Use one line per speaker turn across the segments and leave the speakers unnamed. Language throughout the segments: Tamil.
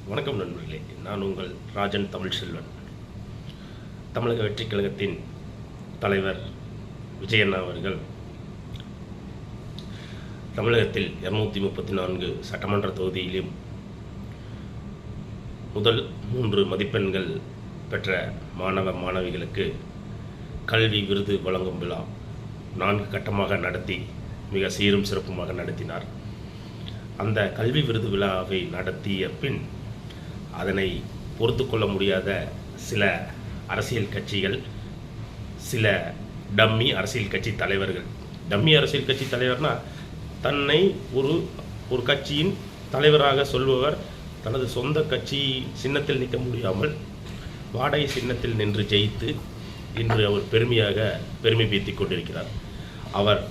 வணக்கம் நண்பர்களே, நான் உங்கள் ராஜன் தமிழ்செல்வன். தமிழக வெற்றிக் கழகத்தின் தலைவர் விஜயண்ணா அவர்கள் தமிழகத்தில் 234 சட்டமன்ற தொகுதியிலும் முதல் 3 மதிப்பெண்கள் பெற்ற மாணவ மாணவிகளுக்கு கல்வி விருது வழங்கும் விழா 4 கட்டமாக நடத்தி மிக சீரும் சிறப்புமாக நடத்தினார். அந்த கல்வி விருது விழாவை நடத்திய பின் அதனை பொறுத்து கொள்ள முடியாத சில அரசியல் கட்சிகள், சில டம்மி அரசியல் கட்சி தலைவர்கள். டம்மி அரசியல் கட்சி தலைவர்னா தன்னை ஒரு கட்சியின் தலைவராக சொல்பவர் தனது சொந்த கட்சி சின்னத்தில் நிற்க முடியாமல் வாடகை சின்னத்தில் நின்று ஜெயித்து இன்று அவர் பெருமை பீத்திக் கொண்டிருக்கிறார். அவர்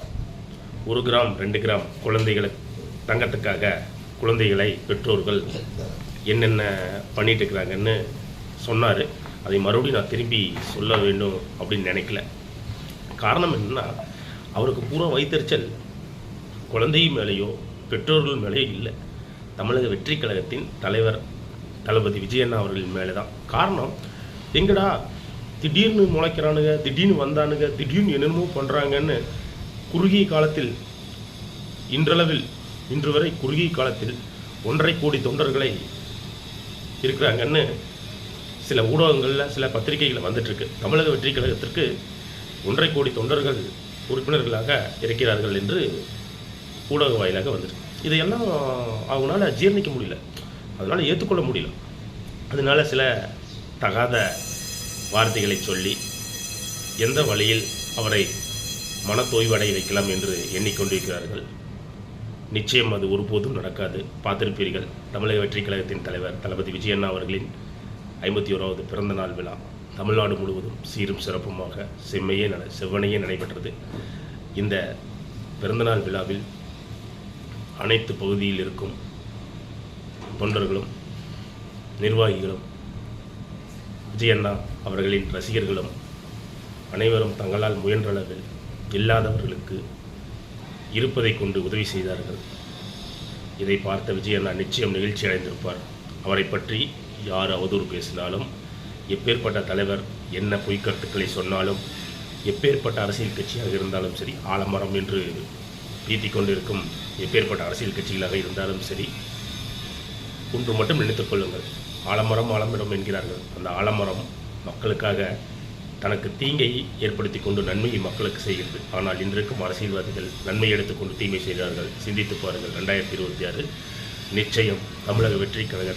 1 கிராம் 2 கிராம் குழந்தைகளை தங்கத்துக்காக குழந்தைகளை பெற்றோர்கள் என்னென்ன பண்ணிட்டு இருக்கிறாங்கன்னு சொன்னார். அதை மறுபடியும் நான் திரும்பி சொல்ல வேண்டும் அப்படின்னு நினைக்கல. காரணம் என்னன்னா, அவருக்கு பூரா வைத்தறிச்சல் குழந்தை மேலேயோ பெற்றோர்கள் மேலேயோ இல்லை, தமிழக வெற்றி கழகத்தின் தலைவர் தளபதி விஜயண்ணா அவர்களின் மேலே தான். காரணம், எங்கடா திடீர்னு முளைக்கிறானுங்க, திடீர்னு வந்தானுங்க, திடீர்னு என்னென்னமோ பண்ணுறாங்கன்னு குறுகிய காலத்தில் இன்று வரை குறுகிய காலத்தில் 1.5 கோடி தொண்டர்களை இருக்கிறாங்கன்னு சில ஊடகங்களில் சில பத்திரிகைகள் வந்துட்டுருக்கு. தமிழக வெற்றி கழகத்திற்கு 1.5 கோடி தொண்டர்கள் உறுப்பினர்களாக இருக்கிறார்கள் என்று ஊடக வாயிலாக வந்துருக்கு. இதையெல்லாம் அவங்களால ஜீர்ணிக்க முடியல, அதனால் ஏற்றுக்கொள்ள முடியல. அதனால சில தகாத வார்த்தைகளை சொல்லி எந்த வழியில் அவரை மனத்தோய்வடைய வைக்கலாம் என்று எண்ணிக்கொண்டிருக்கிறார்கள். நிச்சயம் அது ஒருபோதும் நடக்காது. பார்த்திருப்பீர்கள், தமிழக வெற்றி கழகத்தின் தலைவர் தளபதி விஜயண்ணா அவர்களின் 51வது பிறந்த நாள் விழா தமிழ்நாடு முழுவதும் சீரும் சிறப்புமாக செவ்வனையே நடைபெற்றது. இந்த பிறந்தநாள் விழாவில் அனைத்து பகுதியில் இருக்கும் தொண்டர்களும் நிர்வாகிகளும் விஜயண்ணா அவர்களின் ரசிகர்களும் அனைவரும் தங்களால் முயன்றளவில் இல்லாதவர்களுக்கு இருப்பதை கொண்டு உதவி செய்தார்கள். இதை பார்த்த விஜயண்ணா நிச்சயம் நிகழ்ச்சி அடைந்திருப்பார். அவரை பற்றி யார் அவதூறு பேசினாலும், எப்பேற்பட்ட தலைவர் என்ன பொய்க்கருத்துக்களை சொன்னாலும், எப்பேற்பட்ட அரசியல் கட்சியாக இருந்தாலும் சரி, ஆலமரம் என்று பீத்திக் கொண்டிருக்கும் எப்பேற்பட்ட அரசியல் கட்சிகளாக இருந்தாலும் சரி, ஒன்று மட்டும் நினைத்துக் கொள்ளுங்கள், ஆலமரம் என்கிறார்கள். அந்த ஆலமரம் மக்களுக்காக தனக்கு தீங்கை ஏற்படுத்தி கொண்டு நன்மையை மக்களுக்கு செய்கிறது. ஆனால் இன்றைக்கும் அரசியல்வாதிகள் நன்மை எடுத்துக்கொண்டு தீமை செய்கிறார்கள். சிந்தித்து பாருங்கள். 2026 நிச்சயம் தமிழக வெற்றி கழக